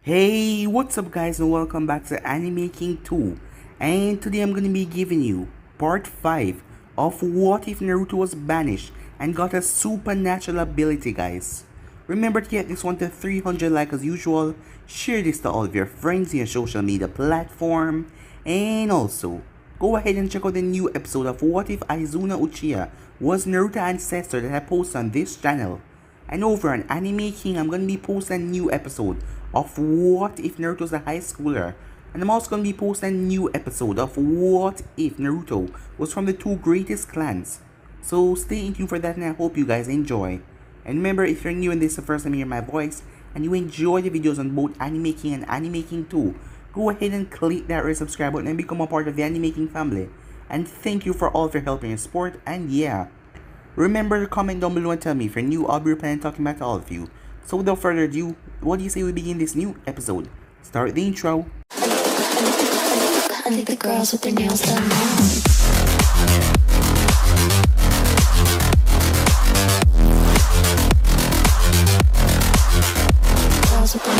Hey, what's up guys and welcome back to Anime King 2, and today I'm gonna be giving you part 5 of What If Naruto Was Banished and got a supernatural ability, guys. Remember to get this one to 300 like as usual, share this to all of your friends in your social media platform, and also go ahead and check out the new episode of What If Aizuna Uchiha was Naruto's ancestor that I posted on this channel. And over on Anime King, I'm gonna be posting a new episode of What If Naruto was a high schooler. And I'm also gonna be posting a new episode of What If Naruto was from the two greatest clans. So stay tuned for that and I hope you guys enjoy. And remember, if you're new and this is the first time you hear my voice, and you enjoy the videos on both Anime King and Anime King 2, go ahead and click that red subscribe button and become a part of the Anime King family. And thank you for all of your help and your support, and yeah. Remember to comment down below and tell me if you're new, I'll be replying and talking back to all of you. So without further ado, what do you say we begin this new episode? Start the intro. I think the girls with their nails done now. Girls with their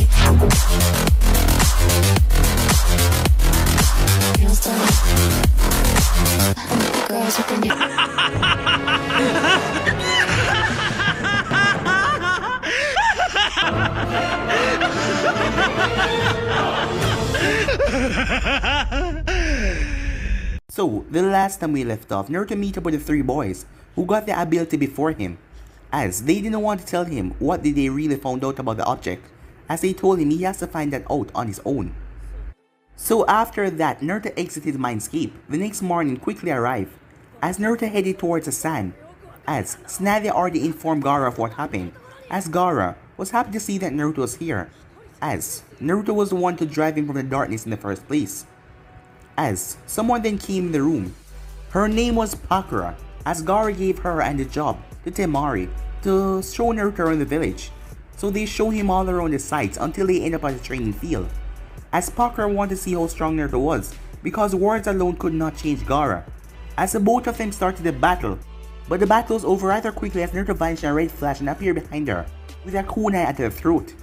nails done. I think the girls with their So, the last time we left off, Naruto meet up with the three boys who got the ability before him, as they didn't want to tell him what did they really found out about the object, as they told him he has to find that out on his own. So after that, Naruto exited Mindscape. The next morning quickly arrived, as Naruto headed towards the sand, as Tsunade already informed Gaara of what happened, as Gaara was happy to see that Naruto was here, as Naruto was the one to drive him from the darkness in the first place. As someone then came in the room. Her name was Pakura, as Gaara gave her and the job to Temari to show Naruto around the village. So they show him all around the sites until they end up at the training field. As Pakura wanted to see how strong Naruto was, because words alone could not change Gaara. As the both of them started a battle, but the battle was over rather quickly as Naruto vanished in a red flash and appeared behind her with a kunai at her throat.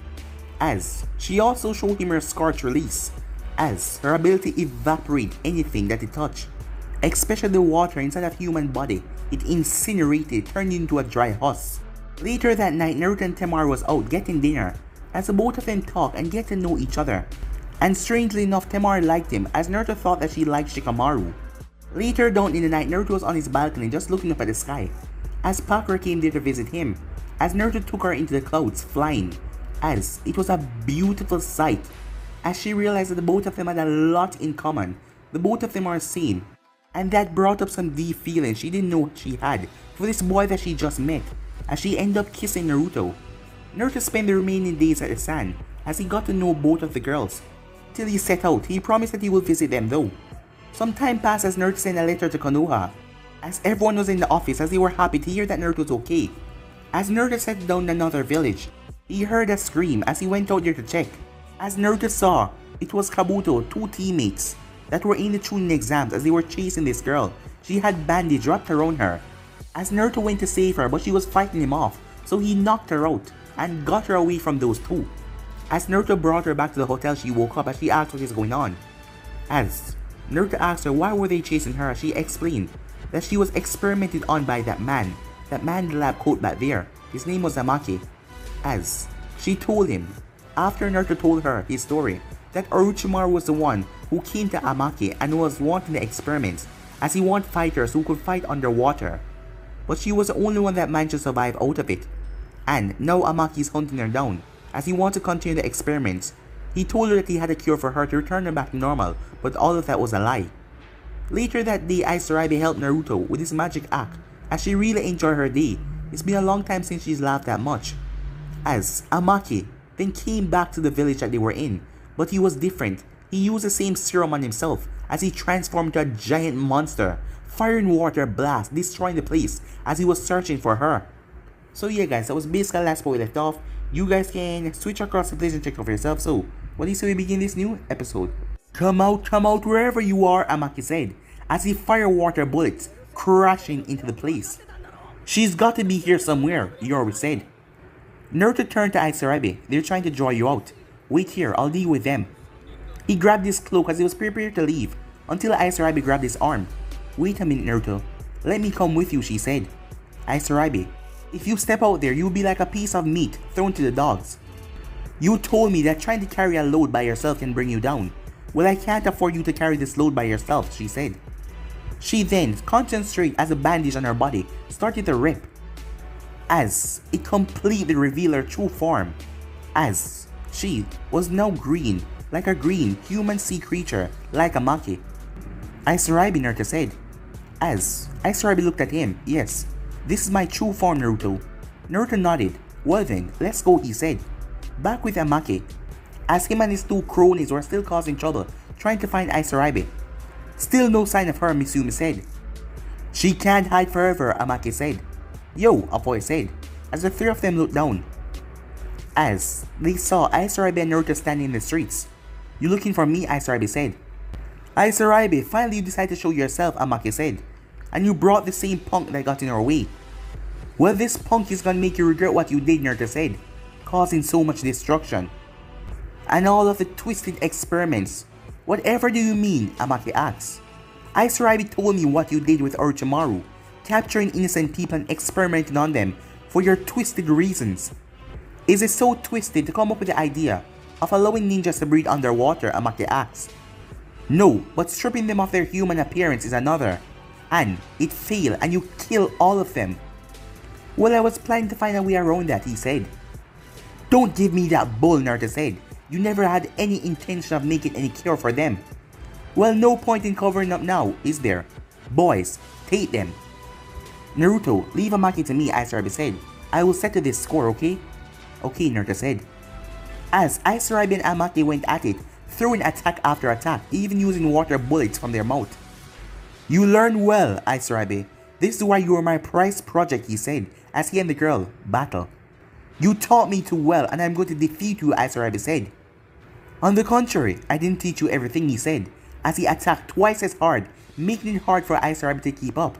As she also showed him her scorch release, as her ability evaporate anything that it touched, especially the water inside of human body. It incinerated, turned into a dry husk. Later that night, Naruto and Temari was out getting dinner, as the both of them talk and get to know each other. And strangely enough, Temari liked him, as Naruto thought that she liked Shikamaru. Later down in the night, Naruto was on his balcony just looking up at the sky, as Pakura came there to visit him, as Naruto took her into the clouds, flying, as it was a beautiful sight, as she realized that the both of them had a lot in common. The both of them are the same, and that brought up some deep feelings she didn't know she had for this boy that she just met, as she ended up kissing Naruto. Naruto spent the remaining days at the sand, as he got to know both of the girls. Till he set out, he promised that he will visit them though. Some time passed as Naruto sent a letter to Konoha, as everyone was in the office as they were happy to hear that Naruto was okay. As Naruto set down in another village, he heard a scream as he went out there to check. As Naruto saw, it was Kabuto, two teammates that were in the Chunin exams as they were chasing this girl. She had bandage wrapped around her. As Naruto went to save her, but she was fighting him off, so he knocked her out and got her away from those two. As Naruto brought her back to the hotel, she woke up as she asked what is going on. As Naruto asked her why were they chasing her, she explained that she was experimented on by that man in the lab coat back there. His name was Amaki. As she told him, after Naruto told her his story, that Orochimaru was the one who came to Amaki and was wanting the experiments, as he wanted fighters who could fight underwater. But she was the only one that managed to survive out of it. And now Amaki is hunting her down, as he wants to continue the experiments. He told her that he had a cure for her to return her back to normal, but all of that was a lie. Later that day, Aizurabe helped Naruto with his magic act, as she really enjoyed her day. It's been a long time since she's laughed that much. As Amaki then came back to the village that they were in, but he was different. He used the same serum on himself, as he transformed into a giant monster, fire and water blast, destroying the place as he was searching for her. So yeah guys, that was basically the last part we left off. You guys can switch across the place and check out for yourself. So, what do you say we begin this new episode? Come out wherever you are, Amaki said, as he fired water bullets crashing into the place. She's got to be here somewhere, Yori said. Naruto turned to Aizurabe. They're trying to draw you out. Wait here, I'll deal with them. He grabbed his cloak as he was prepared to leave, until Aisarabe grabbed his arm. Wait a minute, Naruto. Let me come with you, she said. Aisarabe, if you step out there, you'll be like a piece of meat thrown to the dogs. You told me that trying to carry a load by yourself can bring you down. Well, I can't afford you to carry this load by yourself, she said. She then, concentrated as a bandage on her body, started to rip, as it completely revealed her true form, as she was now green, like a green human sea creature, like a Maki. Aisarabe, Naruto said. As Aisarabe looked at him, yes, this is my true form, Naruto. Naruto nodded. Well then, let's go, he said. Back with Amaki, as him and his two cronies were still causing trouble, trying to find Aisarabe. Still no sign of her, Mizumi said. She can't hide forever, Amaki said. Yo, a voice said, as the three of them looked down, as they saw Aisarabe and Naruto standing in the streets. You looking for me, Aisarabe said. Aisarabe, finally you decided to show yourself, Amaki said. And you brought the same punk that got in our way. Well, this punk is gonna make you regret what you did, Naruto said, causing so much destruction. And all of the twisted experiments. Whatever do you mean, Amaki asked. Aisarabe told me what you did with Orochimaru, capturing innocent people and experimenting on them for your twisted reasons. Is it so twisted to come up with the idea of allowing ninjas to breathe underwater, Amaki asked. No, but stripping them of their human appearance is another. And it failed and you kill all of them. Well, I was planning to find a way around that, he said. Don't give me that bull, Naruto said. You never had any intention of making any cure for them. Well, no point in covering up now, is there? Boys, take them. Naruto, leave Amaki to me, Aisarabe said. I will settle this score, okay? Okay, Naruto said. As Aisarabe and Amaki went at it, throwing attack after attack, even using water bullets from their mouth. You learn well, Aisarabe. This is why you are my prized project, he said, as he and the girl battle. You taught me too well and I'm going to defeat you, Aisarabe said. On the contrary, I didn't teach you everything, he said, as he attacked twice as hard, making it hard for Aisarabe to keep up.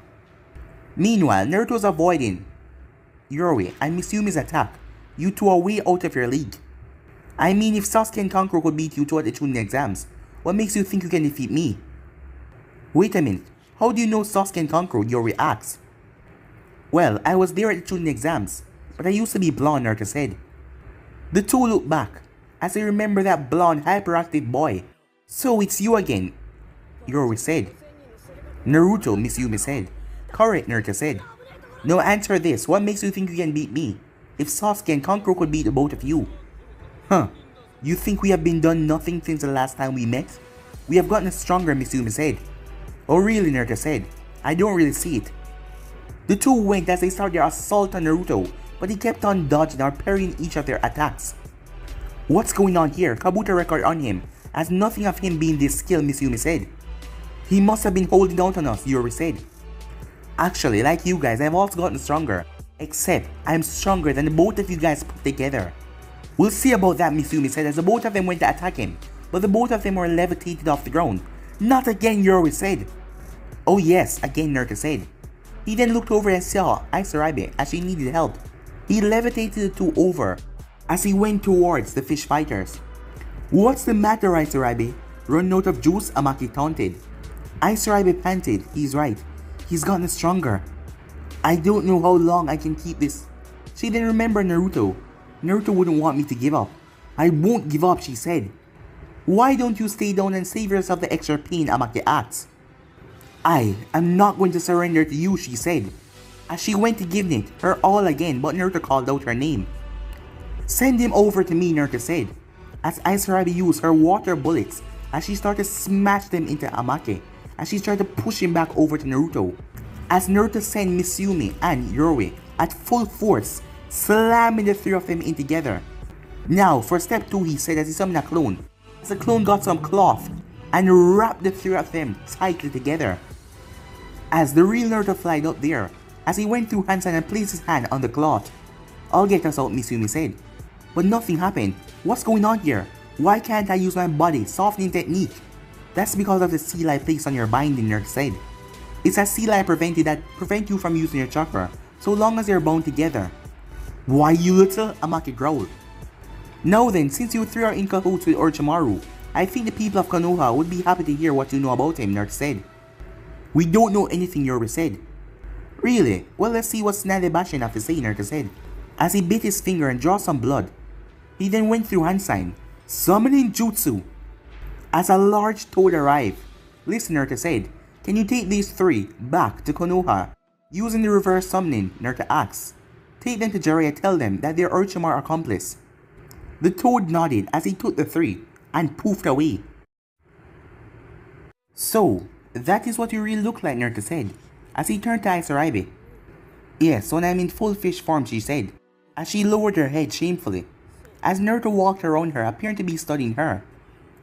Meanwhile, Naruto was avoiding Yoroi and Mizumi's attack. You two are way out of your league. I mean, if Sasuke and Kankuro could beat you two at the Chunin exams, what makes you think you can defeat me? Wait a minute, how do you know Sasuke and Kankuro, Yoroi asked. Well, I was there at the Chunin exams, but I used to be blonde, Naruto said. The two looked back, as they remember that blonde, hyperactive boy. So it's you again, Yoroi said. Naruto, Mizumi said. Correct, Naruto said. Now answer this, what makes you think you can beat me? If Sasuke and Kankuro could beat the both of you. Huh, you think we have been done nothing since the last time we met? We have gotten stronger, Mizumi said. Oh really, Naruto said. I don't really see it. The two went as they started their assault on Naruto, but he kept on dodging or parrying each of their attacks. What's going on here? Kabuto record on him, as nothing of him being this skilled, Mizumi said. He must have been holding out on us, Yoroi said. Actually, like you guys, I've also gotten stronger. Except, I'm stronger than the both of you guys put together. We'll see about that, Mizumi said as the both of them went to attack him, but the both of them were levitated off the ground. Not again, Yoroi said. Oh yes, again, Naruto said. He then looked over and saw Aisarabe as she needed help. He levitated the two over as he went towards the fish fighters. What's the matter, Aisarabe? Run out of juice, Amaki taunted. Aisarabe panted. He's right. He's gotten stronger. I don't know how long I can keep this. She then remembered Naruto. Naruto wouldn't want me to give up. I won't give up, she said. Why don't you stay down and save yourself the extra pain, Amaki asked. I am not going to surrender to you, she said, as she went to give it her all again, but Naruto called out her name. Send him over to me, Naruto said, as Aisarabe used her water bullets as she started to smash them into Amaki, as she tried to push him back over to Naruto. As Naruto sent Mizumi and Yoroi at full force, slamming the three of them in together. Now, for step 2, he said as he summoned a clone, as the clone got some cloth and wrapped the three of them tightly together. As the real Naruto flied up there, as he went through Hansen and placed his hand on the cloth. I'll get us out, Mizumi said. But nothing happened. What's going on here? Why can't I use my body softening technique? That's because of the seal I placed on your binding, Naruto said. It's a seal I prevented that prevent you from using your chakra, so long as they're bound together. Why, you little? Amaki growled. Now then, since you three are in cahoots with Orochimaru, I think the people of Konoha would be happy to hear what you know about him, Naruto said. We don't know anything, Yorba said. Really? Well, let's see what Snadebashin have to say, Naruto said. As he bit his finger and drew some blood, he then went through hand sign, summoning jutsu. As a large toad arrived, listen, Naruto said, can you take these three back to Konoha? Using the reverse summoning, Naruto asked. Take them to Jiraiya, tell them that they're Orochimaru accomplice. The toad nodded as he took the three and poofed away. So, that is what you really look like, Naruto said, as he turned to Aizaraibe. Yes, when I'm in full fish form, she said, as she lowered her head shamefully. As Naruto walked around her, appearing to be studying her.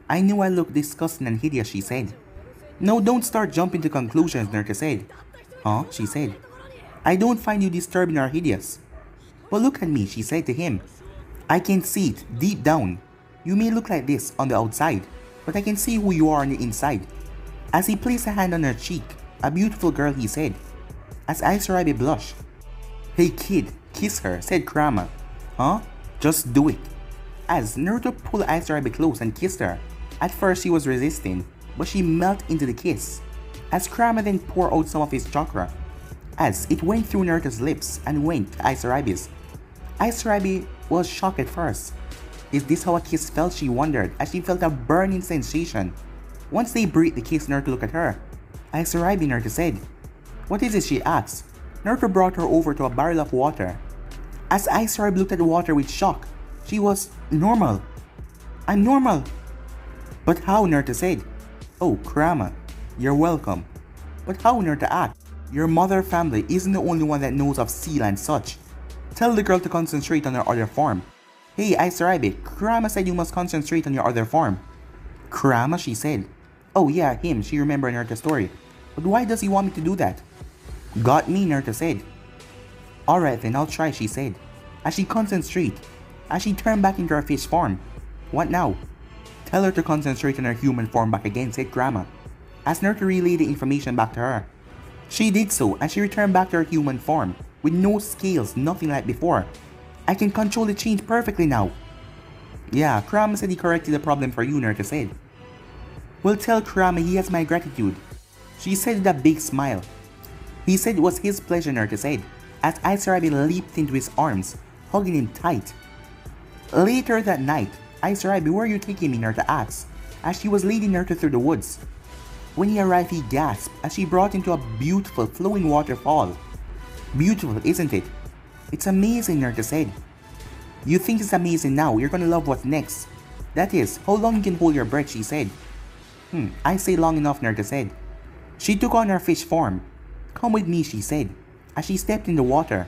I knew I looked disgusting and hideous, she said. No, don't start jumping to conclusions, Naruto said. Huh? She said. I don't find you disturbing or hideous. Well, look at me, she said to him. I can see it deep down. You may look like this on the outside, but I can see who you are on the inside. As he placed a hand on her cheek, a beautiful girl, he said. As Aizaraibe blushed. Hey kid, kiss her, said Kurama. Huh? Just do it. As Naruto pulled Aizaraibe close and kissed her. At first she was resisting, but she melted into the kiss. As Kurama then poured out some of his chakra. As it went through Naruto's lips and went to Aizaraibe's. Aizaraibe was shocked at first. Is this how a kiss felt, she wondered, as she felt a burning sensation. Once they breathed the kiss, Naruto looked at her. Aizaraibe, Naruto said. What is it, she asked. Naruto brought her over to a barrel of water. As Aizaraibe looked at the water with shock, she was normal. I'm normal. But how, Naruto said. Oh, Kurama, you're welcome. But how, Naruto asked. Your mother family isn't the only one that knows of seal and such. Tell the girl to concentrate on her other form. Hey, Aizaraibe, Kurama said you must concentrate on your other form. Kurama, she said. Oh yeah, him, she remembered Naruto's story. But why does he want me to do that? Got me, Naruto said. Alright then, I'll try, she said. As she concentrated, as she turned back into her fish form. What now? Tell her to concentrate on her human form back again, said Kurama. As Naruto relayed the information back to her. She did so, and she returned back to her human form, with no scales, nothing like before. I can control the change perfectly now. Yeah, Kurama said he corrected the problem for you, Naruto said. Well, tell Kurama he has my gratitude. She said with a big smile. He said it was his pleasure, Naruto said, as Aizaraibe leaped into his arms, hugging him tight. Later that night, Aizaraibe, where are you taking me, Naruto asked, as she was leading Naruto through the woods. When he arrived, he gasped as she brought him to a beautiful flowing waterfall. Beautiful, isn't it? It's amazing, Naruto said. You think it's amazing now, you're gonna love what's next. That is, how long you can hold your breath, she said. I say long enough, Naruto said. She took on her fish form. Come with me, she said, as she stepped in the water.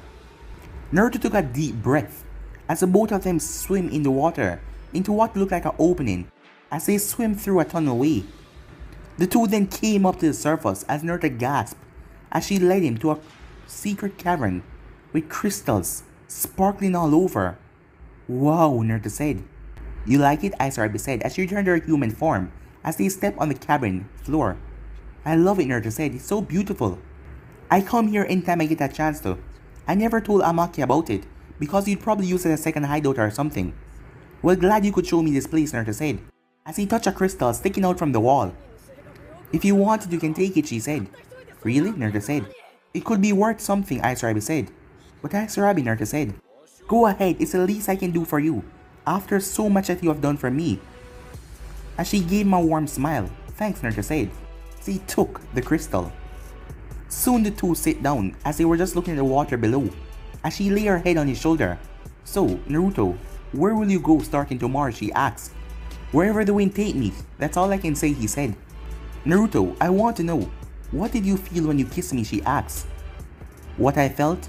Naruto took a deep breath, as the both of them swim in the water, into what looked like an opening, as they swim through a tunnel way. The two then came up to the surface as Naruto gasped, as she led him to a secret cavern, with crystals sparkling all over. Wow, Naruto said. You like it? Aizaraibe said as she returned to her human form, as they stepped on the cavern floor. I love it, Naruto said. It's so beautiful. I come here anytime I get a chance to. I never told Amaki about it, because you'd probably use it as a second hideout or something. Well, glad you could show me this place, Naruto said, as he touched a crystal sticking out from the wall. If you want it, you can take it, she said. Really? Naruto said. It could be worth something, Aizaraibe said. But Aizaraibe, Naruto said. Go ahead, it's the least I can do for you, after so much that you have done for me. As she gave him a warm smile. Thanks, Naruto said. She took the crystal. Soon the two sat down, as they were just looking at the water below, as she lay her head on his shoulder. So, Naruto, where will you go starting tomorrow, she asked. Wherever the wind take me, that's all I can say, he said. Naruto, I want to know, what did you feel when you kissed me, she asked. What I felt?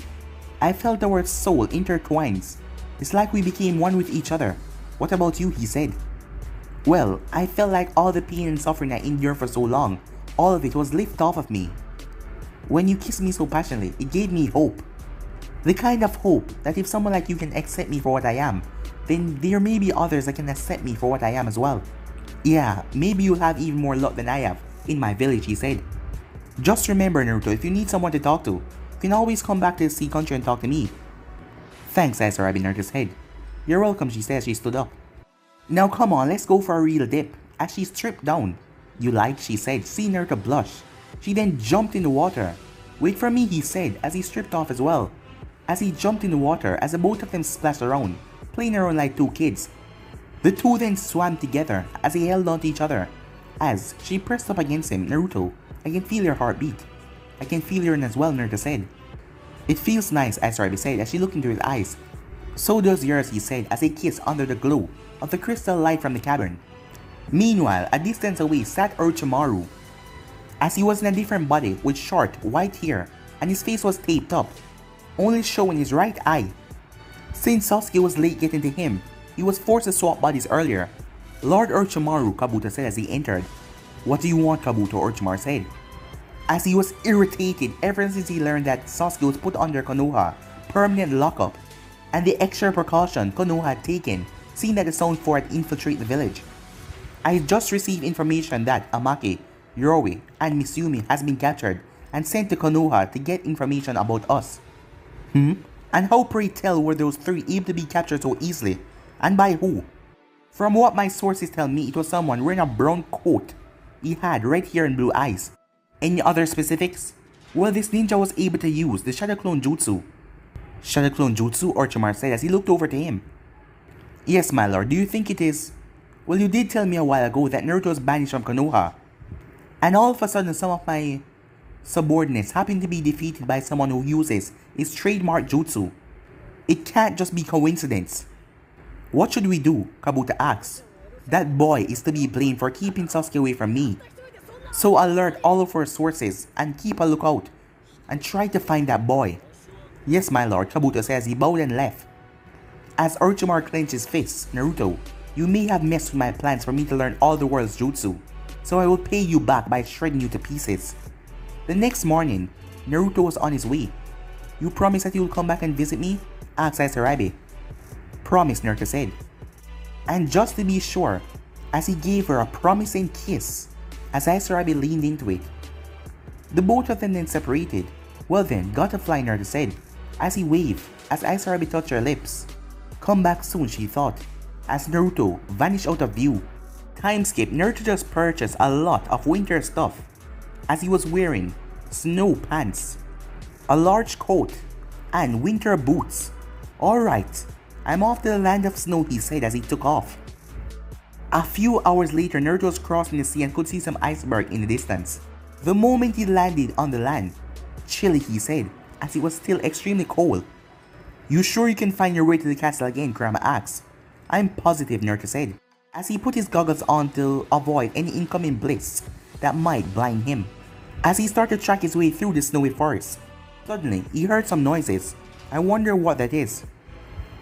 I felt our soul intertwines. It's like we became one with each other. What about you, he said. Well, I felt like all the pain and suffering I endured for so long, all of it was lifted off of me. When you kissed me so passionately, it gave me hope. The kind of hope that if someone like you can accept me for what I am, then there may be others that can accept me for what I am as well. Yeah, maybe you'll have even more luck than I have in my village, he said. Just remember, Naruto, if you need someone to talk to, you can always come back to the sea country and talk to me. Thanks, Aizaraibe, Naruto said. You're welcome, she said as she stood up. Now come on, let's go for a real dip, as she stripped down. You like, she said, seeing her to blush. She then jumped in the water. Wait for me, he said, as he stripped off as well. As he jumped in the water, as the both of them splashed around, playing around like two kids. The two then swam together as they held on to each other. As she pressed up against him, Naruto, I can feel your heartbeat. I can feel yours as well, Naruto said. It feels nice, Sasuke said as she looked into his eyes. So does yours, he said as they kissed under the glow of the crystal light from the cavern. Meanwhile, a distance away sat Orochimaru, as he was in a different body with short, white hair and his face was taped up, only showing his right eye. Since Sasuke was late getting to him, he was forced to swap bodies earlier. Lord Orochimaru, Kabuto said as he entered. What do you want, Kabuto? Orochimaru said, as he was irritated ever since he learned that Sasuke was put under Konoha permanent lockup, and the extra precaution Konoha had taken, seeing that the Sound 4 had infiltrated the village. I just received information that Amake, Yoroi, and Mitsumi has been captured and sent to Konoha to get information about us. And how, pray tell, were those three able to be captured so easily, and by who? From what my sources tell me, it was someone wearing a brown coat. He had red hair and blue eyes. Any other specifics? Well, this ninja was able to use the Shadow Clone Jutsu. Shadow Clone Jutsu? Orochimaru said as he looked over to him. Yes, my lord, do you think it is? Well, you did tell me a while ago that Naruto was banished from Konoha. And all of a sudden, some of my subordinates happen to be defeated by someone who uses his trademark jutsu. It can't just be coincidence. What should we do? Kabuto asked. That boy is to be blamed for keeping Sasuke away from me. So alert all of our sources and keep a lookout and try to find that boy. Yes, my lord, Kabuto says. He bowed and left. As Orochimaru clenched his fists, Naruto, you may have messed with my plans for me to learn all the world's jutsu, so I will pay you back by shredding you to pieces. The next morning, Naruto was on his way. You promise that you will come back and visit me? Asked Sasuke. Promise, Naruto said. And just to be sure, as he gave her a promising kiss, as Sasuke leaned into it. The both of them then separated. Well then, got a fly, Naruto said, as he waved, as Sasuke touched her lips. Come back soon, she thought, as Naruto vanished out of view. Time skip, Naruto just purchased a lot of winter stuff, as he was wearing snow pants, a large coat, and winter boots. Alright, I'm off to the land of snow, he said as he took off. A few hours later, Naruto was crossing the sea and could see some iceberg in the distance. The moment he landed on the land, chilly, he said, as it was still extremely cold. You sure you can find your way to the castle again? Kurama asked. I'm positive, Naruto said, as he put his goggles on to avoid any incoming bliss that might blind him. As he started to track his way through the snowy forest, suddenly he heard some noises. I wonder what that is.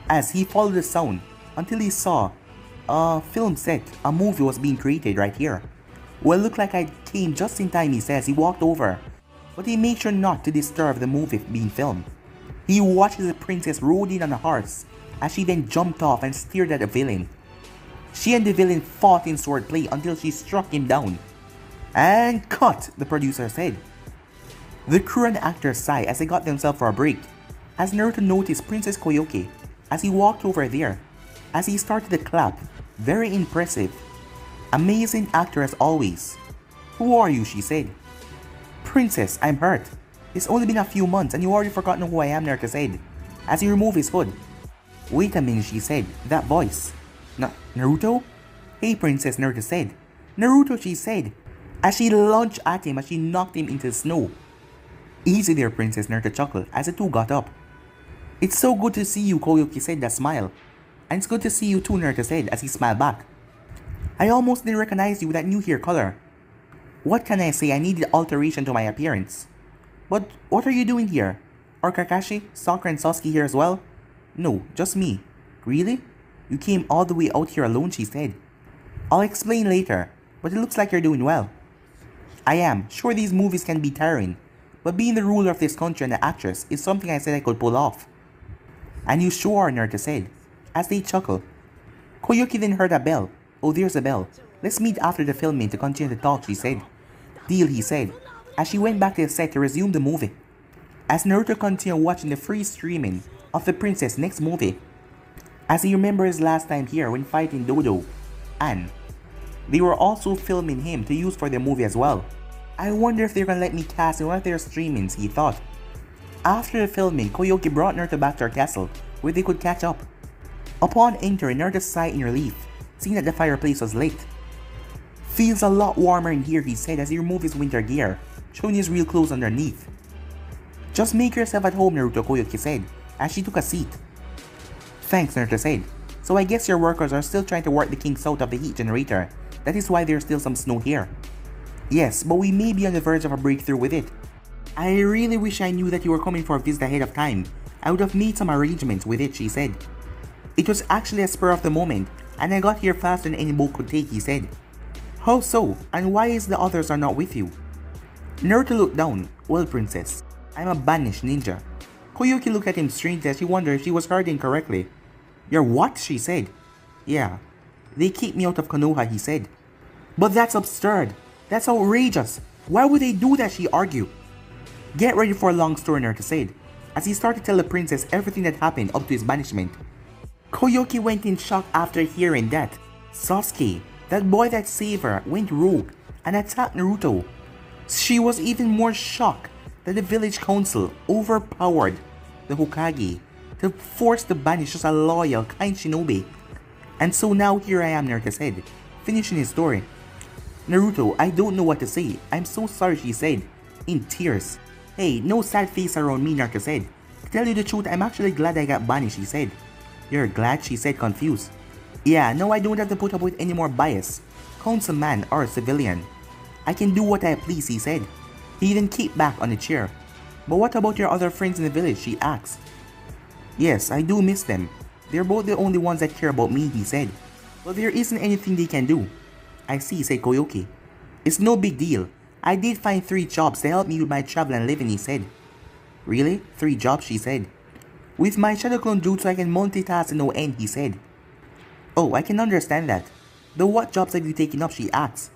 As he followed the sound until he saw a film set. A movie was being created right here. Well, looked like I came just in time, he says. He walked over, but he made sure not to disturb the movie being filmed. He watched the princess rode in on a horse, as she then jumped off and stared at the villain. She and the villain fought in swordplay until she struck him down. And cut, the producer said. The crew and actors sighed as they got themselves for a break, as Naruto noticed Princess Koyoke as he walked over there, as he started to clap. Very impressive. Amazing actor as always. Who are you? She said. Princess, I'm hurt. It's only been a few months and you already forgotten who I am, Naruto said, as he removed his hood. Wait a minute, she said. That voice. Naruto? Hey, Princess, Naruto said. Naruto, she said, as she lunged at him as she knocked him into the snow. Easy there, Princess, Naruto chuckled as the two got up. It's so good to see you, Koyoki said, that smile. And it's good to see you too, Naruto said as he smiled back. I almost didn't recognize you with that new hair color. What can I say? I needed alteration to my appearance. But what are you doing here? Are Kakashi, Sakura, and Sasuke here as well? No, just me. Really? You came all the way out here alone, she said. I'll explain later, but it looks like you're doing well. I am. Sure, these movies can be tiring, but being the ruler of this country and the actress is something I said I could pull off. And you sure are, Naruto said, as they chuckled. Koyuki then heard a bell. Oh, there's a bell. Let's meet after the filming to continue the talk, she said. Deal, he said, as she went back to the set to resume the movie. As Naruto continued watching the free streaming of the princess' next movie. as he remembers last time here when fighting Dodo, and they were also filming him to use for the movie as well. I wonder if they're gonna let me cast in one of their streamings, he thought. After the filming, Koyuki brought Naruto back to our castle, where they could catch up. Upon entering, Naruto sighed in relief, seeing that the fireplace was lit. Feels a lot warmer in here, he said as he removed his winter gear, showing his real clothes underneath. Just make yourself at home, Naruto, Koyuki said, as she took a seat. Thanks, Naruto said. So I guess your workers are still trying to work the kinks out of the heat generator. That is why there's still some snow here. Yes, but we may be on the verge of a breakthrough with it. I really wish I knew that you were coming for a visit ahead of time. I would have made some arrangements with it, she said. It was actually a spur of the moment, and I got here faster than any boat could take, he said. How so? And why is the others are not with you? Naruto looked down. Well, princess, I'm a banished ninja. Koyuki looked at him strangely as she wondered if she was heard incorrectly. You're what? She said. Yeah. They kicked me out of Konoha, he said. But that's absurd. That's outrageous. Why would they do that? She argued. Get ready for a long story, Naruto said, as he started to tell the princess everything that happened up to his banishment. Koyuki went in shock after hearing that Sasuke, that boy that saved her, went rogue and attacked Naruto. She was even more shocked that the village council overpowered the Hokage to force to banish just a loyal, kind shinobi. And so now here I am, Naruto said, finishing his story. Naruto, I don't know what to say. I'm so sorry, she said, in tears. Hey, no sad face around me, Naruto said. To tell you the truth, I'm actually glad I got banished, he said. You're glad? She said, confused. Yeah, now I don't have to put up with any more bias, councilman or civilian. I can do what I please, he said. He then kicked back on the chair. But what about your other friends in the village? She asked. Yes, I do miss them. They're both the only ones that care about me, he said. But there isn't anything they can do. I see, said Koyuki. It's no big deal. I did find 3 jobs to help me with my travel and living, he said. Really? 3 jobs, she said. With my shadow clone jutsu I can multitask to no end, he said. Oh, I can understand that. Though what jobs have you taken up? She asked.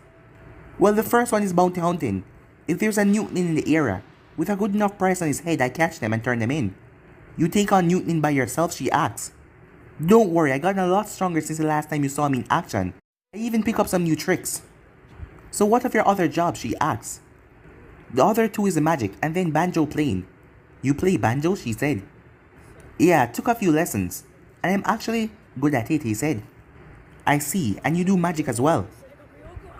Well, the first one is bounty hunting. If there's a Newton in the area, with a good enough price on his head, I catch them and turn them in. You take on Newton by yourself? She asked. Don't worry, I gotten a lot stronger since the last time you saw me in action. I even pick up some new tricks. So what of your other jobs? She asked. The other 2 is the magic and then banjo playing. You play banjo? She said. Yeah, took a few lessons. And I'm actually good at it, he said. I see, and you do magic as well.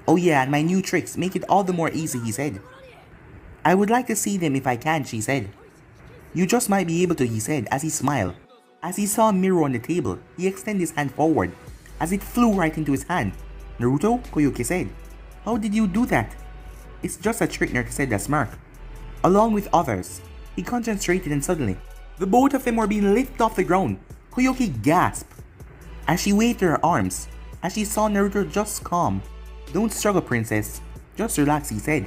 Oh yeah, and my new tricks make it all the more easy, he said. I would like to see them if I can, she said. You just might be able to, he said as he smiled. As he saw a mirror on the table, he extended his hand forward, as it flew right into his hand. Naruto? Koyuki said. How did you do that? It's just a trick, Naruto said with a smirk. Along with others, he concentrated and suddenly, the both of them were being lifted off the ground. Koyuki gasped as she waved her arms, as she saw Naruto just calm. Don't struggle, princess. Just relax, he said.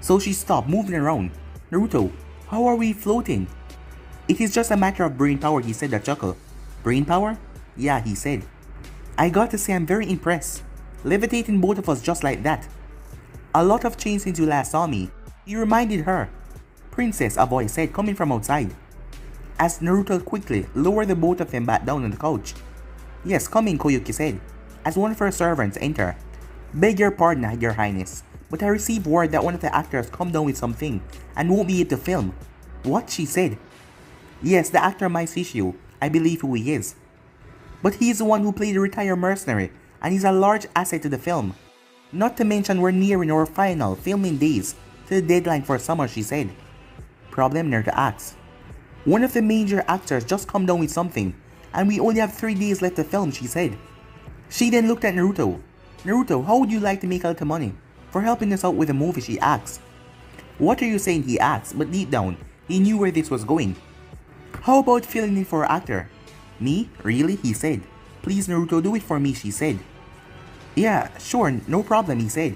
So she stopped moving around. Naruto, how are we floating? It is just a matter of brain power, he said with a chuckle. Brain power? Yeah, he said. I got to say I'm very impressed. Levitating both of us just like that. A lot have changed since you last saw me. He reminded her. Princess, a voice said coming from outside. As Naruto quickly lowered the both of them back down on the couch. Yes, come in, Koyuki said, as one of her servants entered. Beg your pardon, your highness, but I received word that one of the actors come down with something and won't be able to film. What? She said. Yes, the actor Maisishio, I believe who he is. But he is the one who played the retired mercenary, and he's a large asset to the film. Not to mention we're nearing our final filming days to the deadline for summer, she said. Problem, Naruto asked. One of the major actors just come down with something, and we only have 3 days left to film, she said. She then looked at Naruto. Naruto, how would you like to make a little money for helping us out with the movie, she asked. What are you saying, he asked, but deep down, he knew where this was going. How about filling in for an actor? Me? Really? He said. Please, Naruto, do it for me, she said. Yeah, sure, no problem, he said.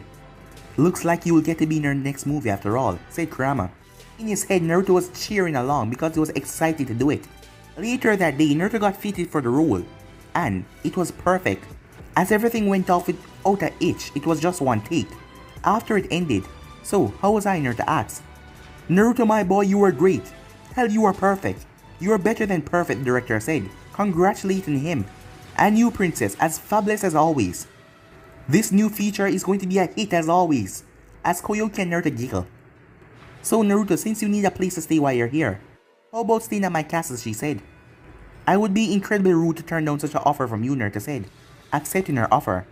Looks like you will get to be in our next movie after all, said Kurama. In his head, Naruto was cheering along because he was excited to do it. Later that day, Naruto got fitted for the role, and it was perfect. As everything went off without a hitch, it was just one take. After it ended, so how was I, Naruto asked. Naruto, my boy, you were great. Hell, you are perfect. You are better than perfect, the director said, congratulating him. A new princess, as fabulous as always. This new feature is going to be a hit as always, as Koyuki and Naruto giggle. So Naruto, since you need a place to stay while you're here, how about staying at my castle, she said. I would be incredibly rude to turn down such an offer from you, Naruto said, accepting her offer.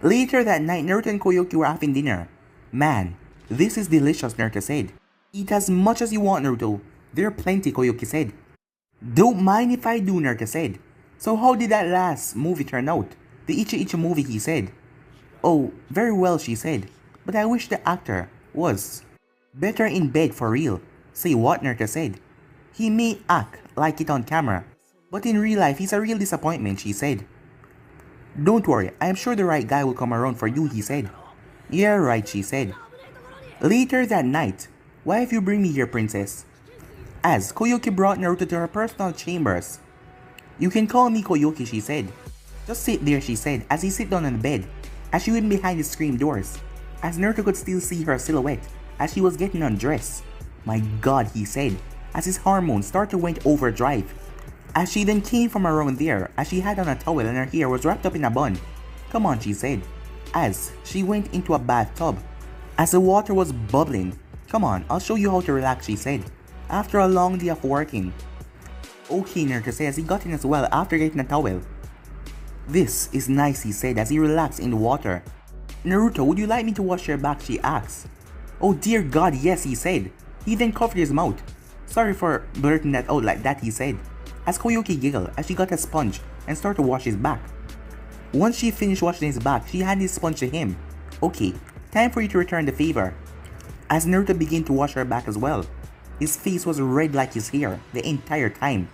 Later that night, Naruto and Koyuki were having dinner. Man, this is delicious, Naruto said. Eat as much as you want, Naruto. There are plenty, Koyuki said. Don't mind if I do, Naruto said. So how did that last movie turn out? The Ichi Ichi movie, he said. Oh, very well, she said. But I wish the actor was better in bed for real. Say what, Naruto said. He may act like it on camera, but in real life he's a real disappointment, she said. Don't worry, I am sure the right guy will come around for you, he said. Yeah, right, she said. Later that night, why have you bring me here, princess? As Koyuki brought Naruto to her personal chambers. You can call me Koyuki, she said. Just sit there, she said, as he sat down on the bed, as she went behind the screen doors, as Naruto could still see her silhouette as she was getting undressed. My god, he said, as his hormones started to went overdrive. As she then came from around there, as she had on a towel and her hair was wrapped up in a bun. Come on, she said, as she went into a bathtub. As the water was bubbling. Come on, I'll show you how to relax, she said, after a long day of working. Okay, Naruto said as he got in as well after getting a towel. This is nice, he said as he relaxed in the water. Naruto, would you like me to wash your back, she asked. Oh dear god, yes, he said. He then covered his mouth. Sorry for blurting that out like that, he said, as Koyuki giggled as she got a sponge and started to wash his back. Once she finished washing his back, she handed the sponge to him. Okay, time for you to return the favor. As Naruto began to wash her back as well. His face was red like his hair the entire time.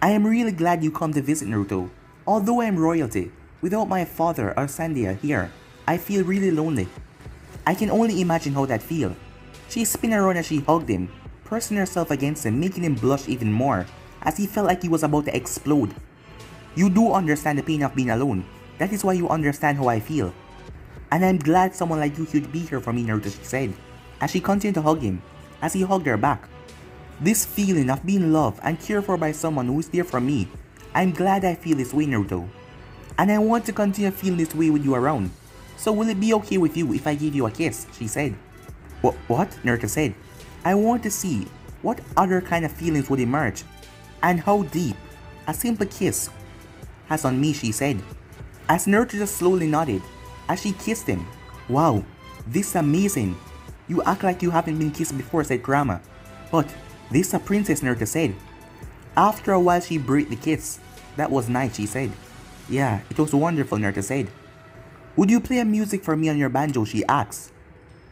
I am really glad you come to visit, Naruto. Although I am royalty, without my father or Sandia here, I feel really lonely. I can only imagine how that feels. She spun around as she hugged him, pressing herself against him, making him blush even more, as he felt like he was about to explode. You do understand the pain of being alone. That is why you understand how I feel. And I'm glad someone like you could be here for me, Naruto, she said, as she continued to hug him, as he hugged her back. This feeling of being loved and cared for by someone who is there for me, I'm glad I feel this way, Naruto. And I want to continue feeling this way with you around. So will it be okay with you if I give you a kiss, she said. What? Naruto said. I want to see what other kind of feelings would emerge, and how deep a simple kiss has on me, she said. As Naruto just slowly nodded, as she kissed him. Wow, this is amazing. You act like you haven't been kissed before, said Kurama. But this is a princess, Naruto said. After a while she breathed the kiss. That was nice, she said. Yeah, it was wonderful, Naruto said. Would you play a music for me on your banjo, she asked.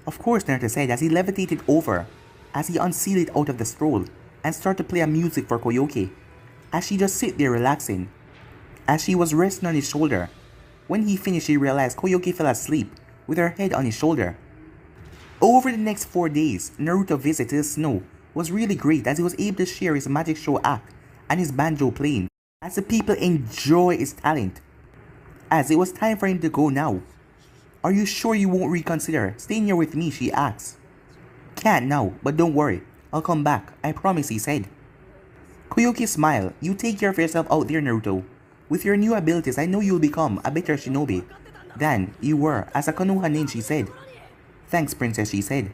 Of course, Naruto said as he levitated over, as he unsealed it out of the scroll, and started to play a music for Koyuki, as she just sit there relaxing, as she was resting on his shoulder. When he finished, she realized Koyuki fell asleep, with her head on his shoulder. Over the next 4 days, Naruto's visit to the snow was really great as he was able to share his magic show act and his banjo playing, as the people enjoy his talent. As it was time for him to go now. Are you sure you won't reconsider staying here with me, she asked. Can't now, but don't worry, I'll come back, I promise, he said. Koyuki smiled. You take care of yourself out there, Naruto. With your new abilities, I know you'll become a better shinobi than you were as a Konoha nin, she said. Thanks, princess, she said,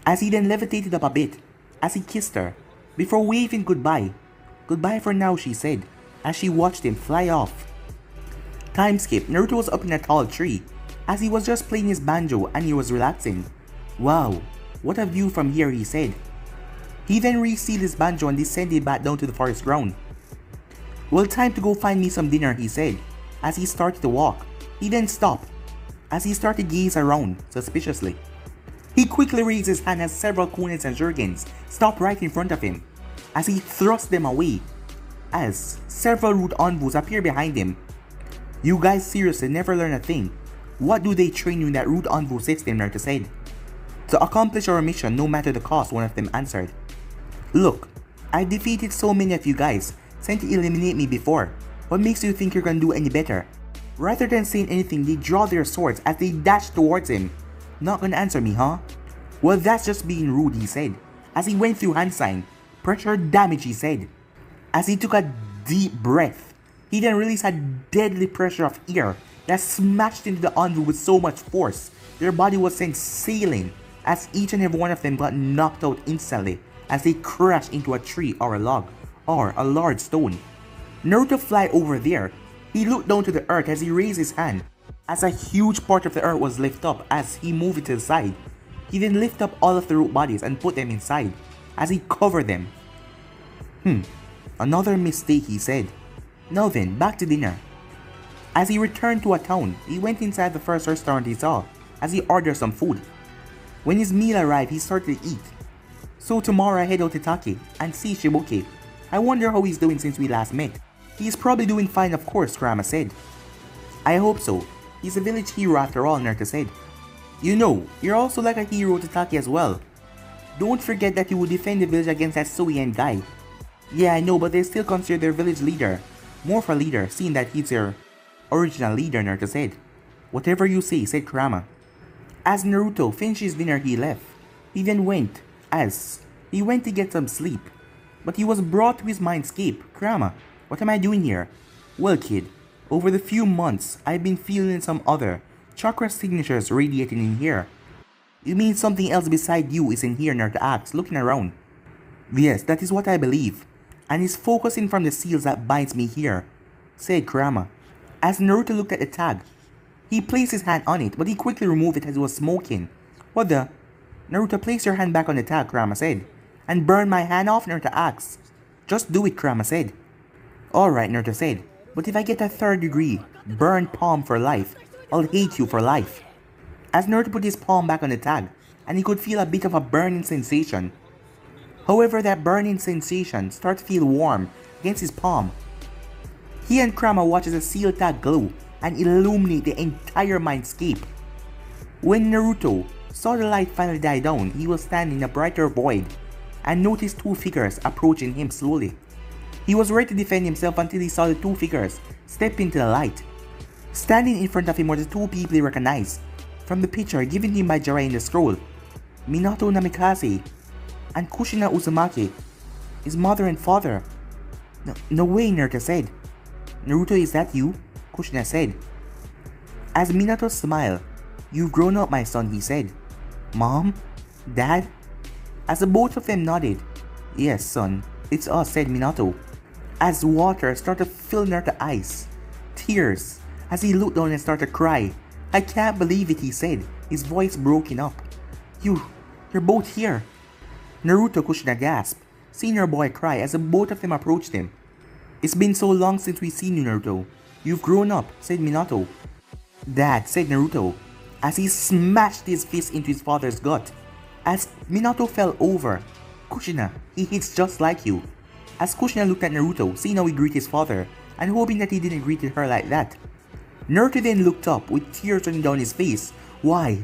as he then levitated up a bit, as he kissed her, before waving goodbye. Goodbye for now, she said, as she watched him fly off. Time skip. Naruto was up in a tall tree, as he was just playing his banjo and he was relaxing. Wow, what a view from here, he said. He then resealed his banjo and descended back down to the forest ground. Well, time to go find me some dinner, he said, as he started to walk. He then stopped, as he started to gaze around suspiciously. He quickly raised his hand as several kunets and shurikens stopped right in front of him, as he thrust them away, as several root envoys appeared behind him. You guys seriously never learn a thing. What do they train you in that root envoy system, Naruto said. To accomplish our mission no matter the cost, one of them answered. Look, I've defeated so many of you guys sent to eliminate me before. What makes you think you're gonna do any better? Rather than saying anything, they draw their swords as they dash towards him. Not gonna answer me, huh? Well, that's just being rude, he said, as he went through hand sign. Pressure damage, he said, as he took a deep breath. He then released a deadly pressure of air that smashed into the envoy with so much force. Their body was sent sailing as each and every one of them got knocked out instantly as they crashed into a tree or a log or a large stone. Naruto fly over there. He looked down to the earth as he raised his hand as a huge part of the earth was lifted up as he moved it to the side. He then lifted up all of the root bodies and put them inside as he covered them. Another mistake, he said. Now then, back to dinner. As he returned to a town, he went inside the first restaurant he saw as he ordered some food. When his meal arrived, he started to eat. So tomorrow I head out to Taki and see Shibuke. I wonder how he's doing since we last met. He's probably doing fine, of course, Kurama said. I hope so. He's a village hero after all, Naruto said. You know, you're also like a hero to Taki as well. Don't forget that you will defend the village against that Suien guy. Yeah, I know, but they still consider their village leader. More of a leader, seeing that he's their original leader, Naruto said. Whatever you say, said Kurama. As Naruto finished his dinner, he left. He then went to get some sleep. But he was brought to his mindscape. Kurama, what am I doing here? Well, kid, over the few months, I've been feeling some other chakra signatures radiating in here. You mean something else beside you is in here, Naruto asked, looking around. Yes, that is what I believe. And is focusing from the seals that binds me here, said Kurama. As Naruto looked at the tag, he placed his hand on it, but he quickly removed it as it was smoking. What the? Naruto, place your hand back on the tag, Kurama said. And burn my hand off, Naruto asked. Just do it, Kurama said. Alright, Naruto said. But if I get a 3rd degree, burn palm for life, I'll hate you for life. As Naruto put his palm back on the tag, and he could feel a bit of a burning sensation. However, that burning sensation started to feel warm against his palm. He and Kurama watched as the seal tag glow and illuminate the entire mindscape. When Naruto saw the light finally die down, he was standing in a brighter void and noticed 2 figures approaching him slowly. He was ready to defend himself until he saw the 2 figures step into the light. Standing in front of him were the 2 people he recognized from the picture given him by Jiraiya in the scroll. Minato Namikaze and Kushina Uzumaki, his mother and father. No way, Naruto said. Naruto, is that you? Kushina said. As Minato smiled, you've grown up, my son, he said. Mom? Dad? As the both of them nodded, yes, son, it's us, said Minato. As water started to fill Naruto's eyes, tears, as he looked down and started to cry. I can't believe it, he said, his voice broken up. You're both here. Naruto, Kushina gasped, seeing her boy cry as the both of them approached him. It's been so long since we've seen you, Naruto. You've grown up, said Minato. Dad, said Naruto, as he smashed his fist into his father's gut. As Minato fell over, Kushina, he hits just like you. As Kushina looked at Naruto, seeing how he greeted his father, and hoping that he didn't greet her like that. Naruto then looked up with tears running down his face. Why?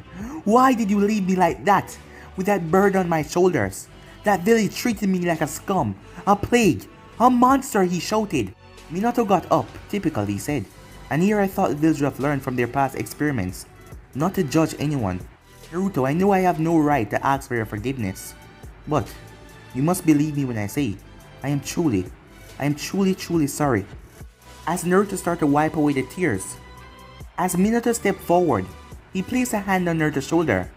Why did you leave me like that? With that burden on my shoulders? That village treated me like a scum, a plague, a monster, he shouted. Minato got up, typical, he said. And here I thought the village would have learned from their past experiments, not to judge anyone. Naruto, I know I have no right to ask for your forgiveness. But, you must believe me when I say, I am truly sorry. As Naruto started to wipe away the tears. As Minato stepped forward, he placed a hand on Naruto's shoulder.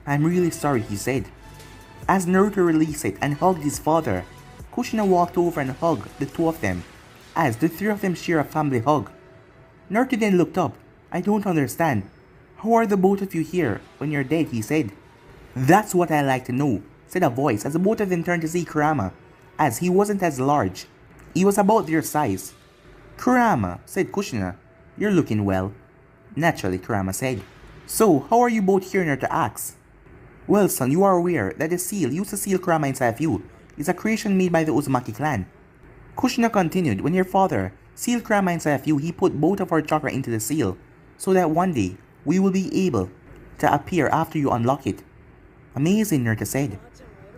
I'm really sorry, he said. As Naruto released it and hugged his father, Kushina walked over and hugged the 2 of them, as the 3 of them share a family hug. Naruto then looked up. I don't understand. How are the both of you here when you're dead, he said. That's what I like to know, said a voice as the both of them turned to see Kurama, as he wasn't as large. He was about their size. Kurama, said Kushina, you're looking well. Naturally, Kurama said. So, how are you both here, Naruto asked. Well, son, you are aware that the seal used to seal Kurama inside of you is a creation made by the Uzumaki clan. Kushina continued, when your father sealed Kurama inside of you, he put both of our chakra into the seal, so that one day, we will be able to appear after you unlock it. Amazing, Naruto said.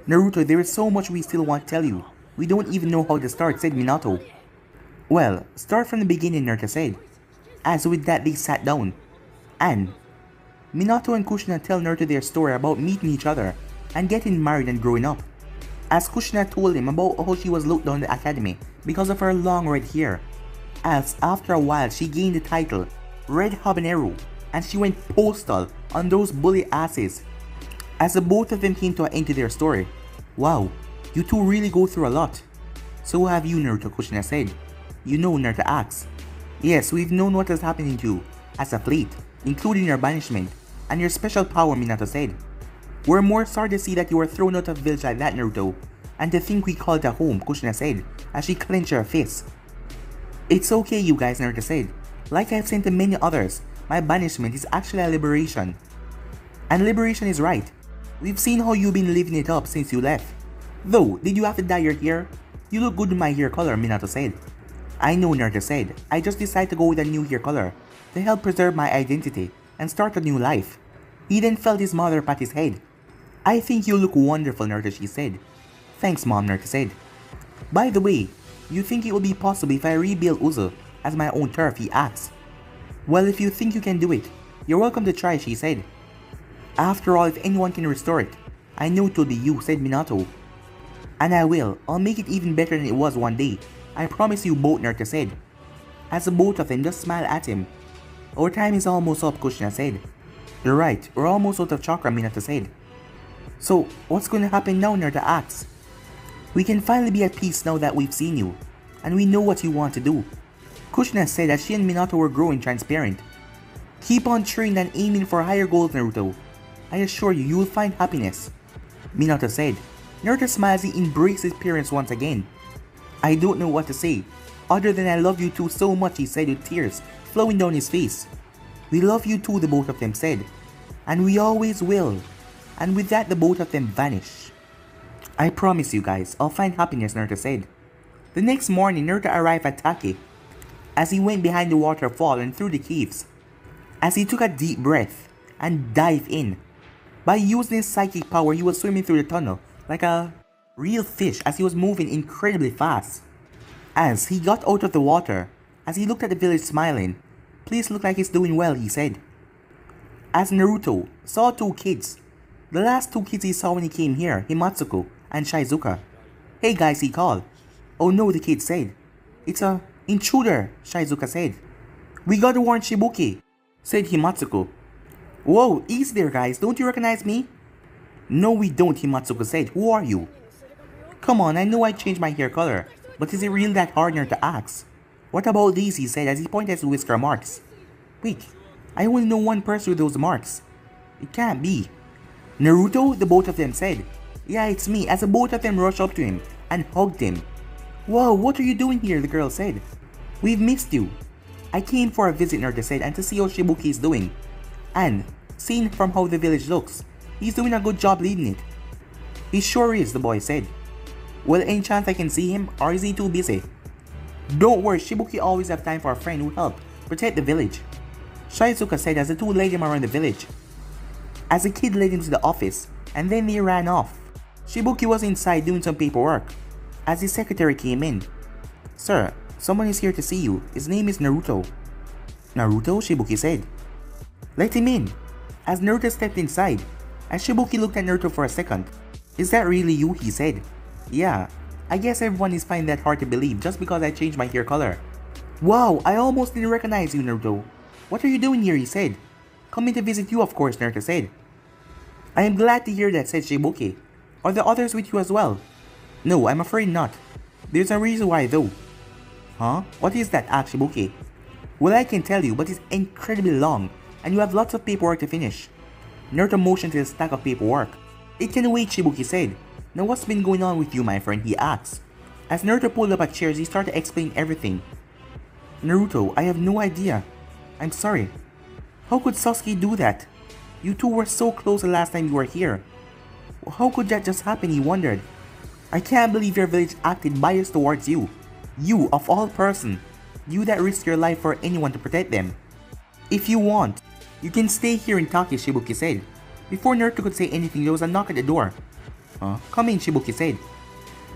Naruto, there is so much we still want to tell you. We don't even know how to start, said Minato. Well, start from the beginning, Naruto said. As with that, they sat down. And Minato and Kushina tell Naruto their story about meeting each other and getting married and growing up. As Kushina told him about how she was looked down the academy because of her long red hair. as after a while she gained the title Red Habanero and she went postal on those bully asses. As the both of them came to an end to their story. Wow, you two really go through a lot. So have you, Naruto, Kushina said. You know, Naruto asks. Yes, we've known what has happened to you as of late, including your banishment and your special power, Minato said. We're more sorry to see that you were thrown out of the village like that, Naruto, and to think we called it home, Kushina said, as she clenched her fist. It's okay, you guys, Naruto said. Like I've said to many others, my banishment is actually a liberation. And liberation is right. We've seen how you've been living it up since you left. Though, did you have to dye your hair? You look good in my hair color, Minato said. I know, Naruto said. I just decided to go with a new hair color to help preserve my identity and start a new life. He then felt his mother pat his head. I think you look wonderful, Naruto, she said. Thanks, Mom, Naruto said. By the way, you think it will be possible if I rebuild Uzo as my own turf, he asked. Well, if you think you can do it, you're welcome to try, she said. After all, if anyone can restore it, I know it will be you, said Minato. And I will. I'll make it even better than it was one day. I promise you both, Naruto said. As the both of them just smiled at him. Our time is almost up, Kushina said. You're right, we're almost out of chakra, Minato said. So, what's going to happen now, Naruto asked. We can finally be at peace now that we've seen you, and we know what you want to do. Kushina said that she and Minato were growing transparent. Keep on training and aiming for higher goals, Naruto. I assure you, you will find happiness. Minato said. Naruto smiled as he embraced his parents once again. I don't know what to say, other than I love you two so much, he said with tears flowing down his face. We love you too, the both of them said. And we always will. And with that, the both of them vanished. I promise you guys, I'll find happiness, Naruto said. The next morning, Naruto arrived at Take as he went behind the waterfall and through the caves. As he took a deep breath and dived in. By using his psychic power, he was swimming through the tunnel like a real fish as he was moving incredibly fast. As he got out of the water, as he looked at the village smiling, please look like he's doing well, he said. As Naruto saw two kids, the last two kids he saw when he came here, Himatsuko and Shizuka. Hey guys, he called. Oh no, the kid said. It's a intruder, Shizuka said. We gotta warn Shibuki, said Himatsuko. Whoa, easy there guys, don't you recognize me? No we don't, Himatsuko said. Who are you? Come on, I know I changed my hair color, but is it really that hard to ask? What about these, he said as he pointed at his whisker marks. Wait, I only know one person with those marks. It can't be. Naruto, the both of them said. Yeah, it's me, as the both of them rushed up to him and hugged him. Whoa, what are you doing here, the girl said. We've missed you. I came for a visit, Naruto said, and to see how Shibuki is doing. And, seeing from how the village looks, he's doing a good job leading it. He sure is, the boy said. Well, any chance I can see him, or is he too busy? Don't worry, Shibuki always have time for a friend who help protect the village. Shizuka said as the two led him around the village. As the kid led him to the office, and then they ran off. Shibuki was inside doing some paperwork, as his secretary came in. Sir, someone is here to see you. His name is Naruto. Naruto? Shibuki said. Let him in. As Naruto stepped inside, as Shibuki looked at Naruto for a second. Is that really you? He said. Yeah, I guess everyone is finding that hard to believe just because I changed my hair color. Wow, I almost didn't recognize you, Naruto. What are you doing here? He said. Coming to visit you, of course, Naruto said. I am glad to hear that, said Shibuki. Are the others with you as well? No, I'm afraid not. There's a reason why though. Huh? What is that? Asked Shibuki. Well, I can tell you, but it's incredibly long, and you have lots of paperwork to finish. Naruto motioned to the stack of paperwork. It can wait, Shibuki said. Now what's been going on with you, my friend? He asked. As Naruto pulled up a chair, he started to explain everything. Naruto, I have no idea. I'm sorry. How could Sasuke do that? You two were so close the last time you were here. How could that just happen? He wondered. I can't believe your village acted biased towards you. You, of all person. You that risked your life for anyone to protect them. If you want, you can stay here and talk, Shibuki said. Before Naruto could say anything, there was a knock at the door. Come in, Shibuki said.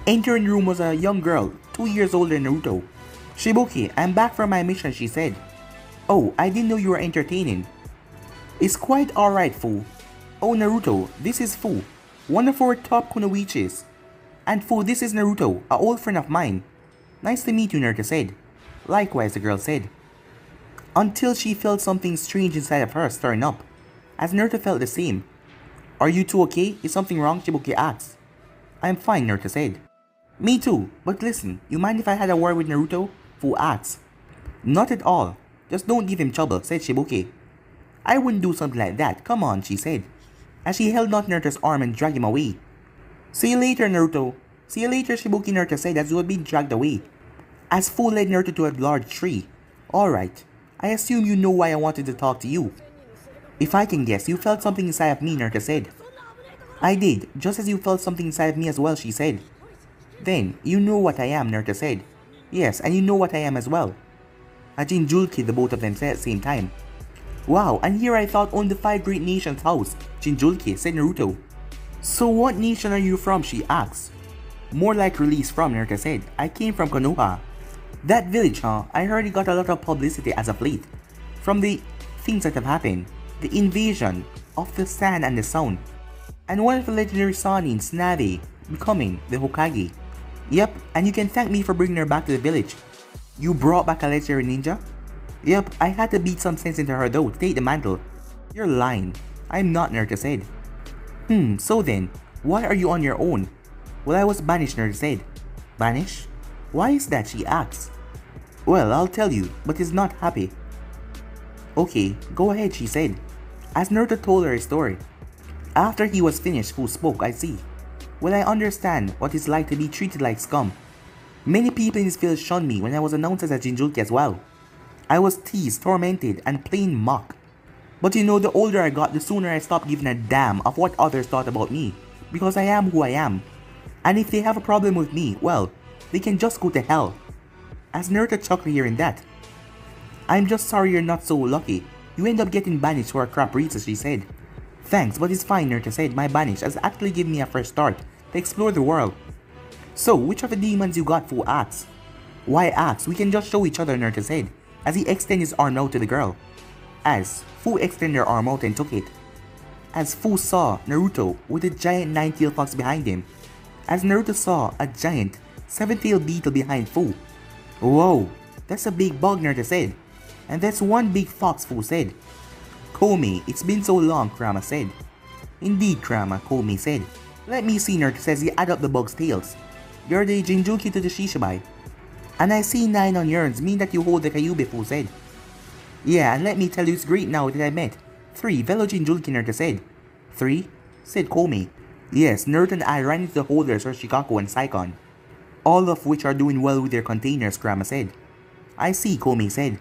Entering the room was a young girl, 2 years older than Naruto. Shibuki, I'm back from my mission, she said. Oh, I didn't know you were entertaining. It's quite alright, Fu. Oh, Naruto, this is Fu, one of our top kunoichis. And Fu, this is Naruto, an old friend of mine. Nice to meet you, Naruto said. Likewise, the girl said, until she felt something strange inside of her stirring up, as Naruto felt the same. Are you two okay? Is something wrong? Shibuki asked. I'm fine, Naruto said. Me too, but listen, you mind if I had a word with Naruto? Fu asked. Not at all. Just don't give him trouble, said Shibuki. I wouldn't do something like that, come on, she said, as she held out Naruto's arm and dragged him away. See you later, Naruto. See you later, Shibuki, Naruto said as he was being dragged away, as Fu led Naruto to a large tree. Alright, I assume you know why I wanted to talk to you. If I can guess, you felt something inside of me, Naruto said. I did, just as you felt something inside of me as well, she said. Then, you know what I am, Naruto said. Yes, and you know what I am as well. A Jinjulki, the both of them said at the same time. Wow, and here I thought owned the 5 great nations house, Jinjulki, said Naruto. So what nation are you from, she asked. More like release from, Naruto said. I came from Konoha. That village, huh? I heard it got a lot of publicity as of late. From the things that have happened. The invasion of the sand and the sound. And one of the legendary Sanins, Navi, becoming the Hokage. Yep, and you can thank me for bringing her back to the village. You brought back a legendary ninja? Yep, I had to beat some sense into her though to take the mantle. You're lying. I'm not, Naruto said. So then, why are you on your own? Well, I was banished, Naruto said. Banished? Why is that, she asked. Well, I'll tell you, but he's not happy. Okay, go ahead, she said, as Naruto told her his story. After he was finished, Fu spoke, I see. Well, I understand what it's like to be treated like scum. Many people in this village shunned me when I was announced as a Jinjulki as well. I was teased, tormented, and plain mocked. But you know, the older I got, the sooner I stopped giving a damn of what others thought about me, because I am who I am. And if they have a problem with me, well, they can just go to hell. As Naruto chuckled hearing that. I'm just sorry you're not so lucky. You end up getting banished for a crap reason, she said. Thanks, but it's fine, Naruto said. My banish has actually given me a fresh start to explore the world. So, which of the demons you got, Fu asked? Why ask? We can just show each other, Naruto said, as he extended his arm out to the girl. As Fu extended her arm out and took it. As Fu saw Naruto with a giant 9-tailed fox behind him. As Naruto saw a giant 7-tailed beetle behind Fu. Whoa, that's a big bug, Naruto said. And that's one big fox, Fu said. Komi, it's been so long, Kurama said. Indeed, Kurama, Komi said. Let me see, Naruto says he add up the bug's tails. You're the Jinjulki to the Shishibai. And I see 9 on yours, mean that you hold the Kyuubi, Fu said. Yeah, and let me tell you it's great now that I met 3 fellow Jinjulki, Naruto said. 3? Said Komi. Yes, Naruto and I ran into the holders for Shikaku and Saikon. All of which are doing well with their containers, Kurama said. I see, Komi said.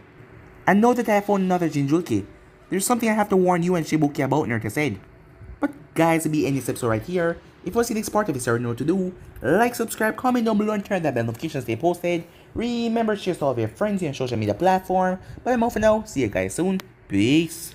And now that I have found another Jinjulki, there's something I have to warn you and Shibuki about, Naruto said. But guys, it'll be any episode right here. If you want to see the next part of this, already know what to do. Like, subscribe, comment down below, and turn that bell notifications stay posted. Remember to share to all of your friends and social media platform. But I'm out for now. See you guys soon. Peace.